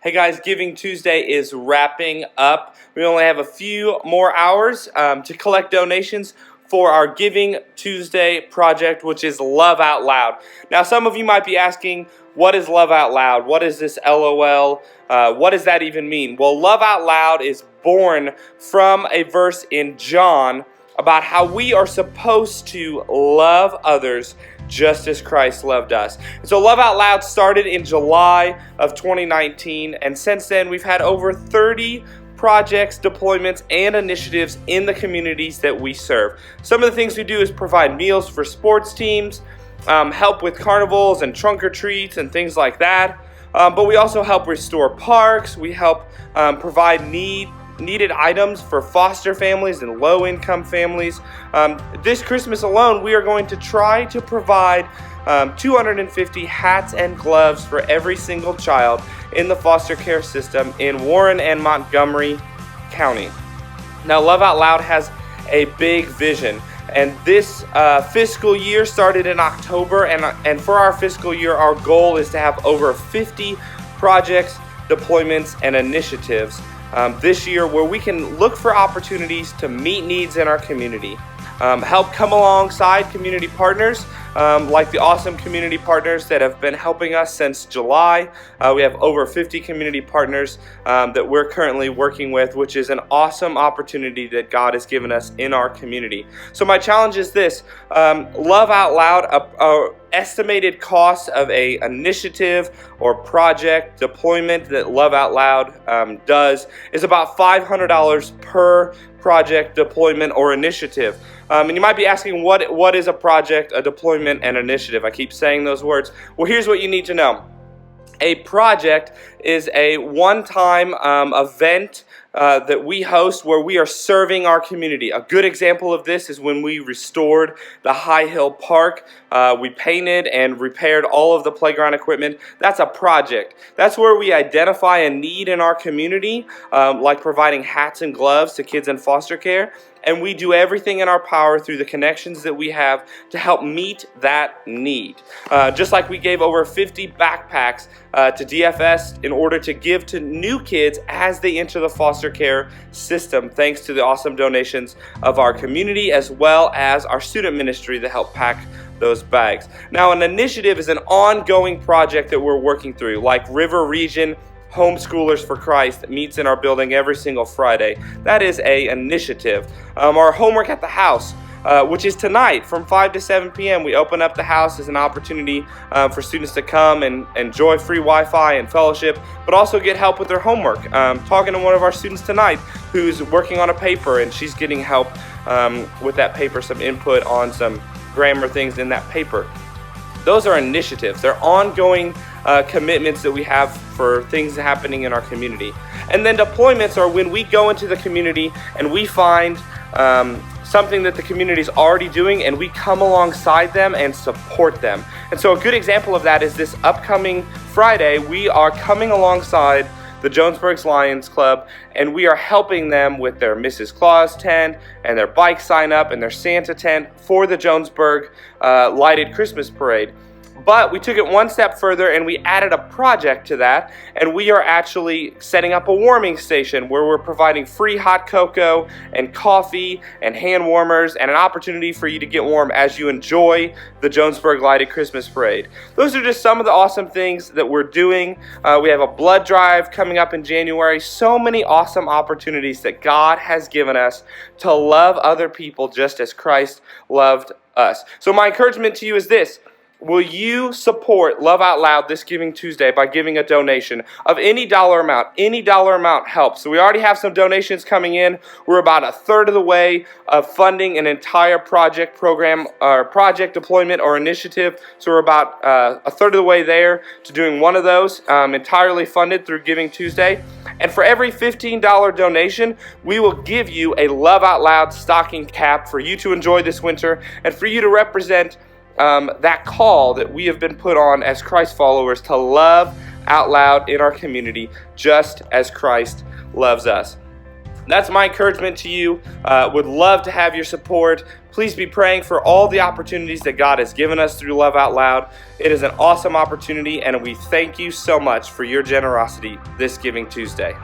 Hey guys, Giving Tuesday is wrapping up. We only have a few more hours to collect donations for our Giving Tuesday project, which is Love Out Loud. Now, some of you might be asking, what is Love Out Loud? What is this LOL? What does that even mean? Well, Love Out Loud is born from a verse in John about how we are supposed to love others just as Christ loved us. And so Love Out Loud started in July of 2019, and since then we've had over 30 projects, deployments, and initiatives in the communities that we serve. Some of the things we do is provide meals for sports teams, help with carnivals and trunk or treats and things like that. But we also help restore parks. We help provide needed items for foster families and low-income families. This Christmas alone, we are going to try to provide 250 hats and gloves for every single child in the foster care system in Warren and Montgomery County. Now, Love Out Loud has a big vision, and this fiscal year started in October, and for our fiscal year, our goal is to have over 50 projects, deployments, and initiatives this year where we can look for opportunities to meet needs in our community. Help come alongside community partners like the awesome community partners that have been helping us since July. We have over 50 community partners that we're currently working with, which is an awesome opportunity that God has given us in our community. So my challenge is this: Love Out Loud, estimated cost of a initiative or project deployment that Love Out Loud does is about $500 per project, deployment, or initiative. And you might be asking, what is a project, a deployment, and initiative? I keep saying those words. Well, here's what you need to know. A project is a one-time event that we host where we are serving our community. A good example of this is when we restored the High Hill Park. We painted and repaired all of the playground equipment. That's a project. That's where we identify a need in our community, like providing hats and gloves to kids in foster care. And we do everything in our power through the connections that we have to help meet that need. Just like we gave over 50 backpacks to DFS in order to give to new kids as they enter the foster care system, thanks to the awesome donations of our community as well as our student ministry that help pack those bags. Now, an initiative is an ongoing project that we're working through, like River Region Homeschoolers for Christ that meets in our building every single Friday. That is an initiative. Our Homework at the House, which is tonight from 5 to 7 p.m. We open up the house as an opportunity for students to come and enjoy free Wi-Fi and fellowship, but also get help with their homework. Talking to one of our students tonight who's working on a paper, and she's getting help with that paper, some input on some grammar things in that paper. Those are initiatives. They're ongoing commitments that we have for things happening in our community. And then deployments are when we go into the community and we find something that the community is already doing, and we come alongside them and support them. And so a good example of that is this upcoming Friday. We are coming alongside the Jonesburg Lions Club, and we are helping them with their Mrs. Claus tent and their bike sign up and their Santa tent for the Jonesburg lighted Christmas parade. But we took it one step further and we added a project to that, and we are actually setting up a warming station where we're providing free hot cocoa and coffee and hand warmers and an opportunity for you to get warm as you enjoy the Jonesburg Lighted Christmas Parade. Those are just some of the awesome things that we're doing. We have a blood drive coming up in January. So many awesome opportunities that God has given us to love other people just as Christ loved us. So my encouragement to you is this: will you support Love Out Loud this Giving Tuesday by giving a donation of any dollar amount? Any dollar amount helps. So we already have some donations coming in. We're about a third of the way of funding an entire project program or project deployment or initiative. So we're about a third of the way there to doing one of those entirely funded through Giving Tuesday. And for every $15 donation, we will give you a Love Out Loud stocking cap for you to enjoy this winter and for you to represent that call that we have been put on as Christ followers to love out loud in our community just as Christ loves us. That's my encouragement to you. Would love to have your support. Please be praying for all the opportunities that God has given us through Love Out Loud. It is an awesome opportunity, and we thank you so much for your generosity this Giving Tuesday.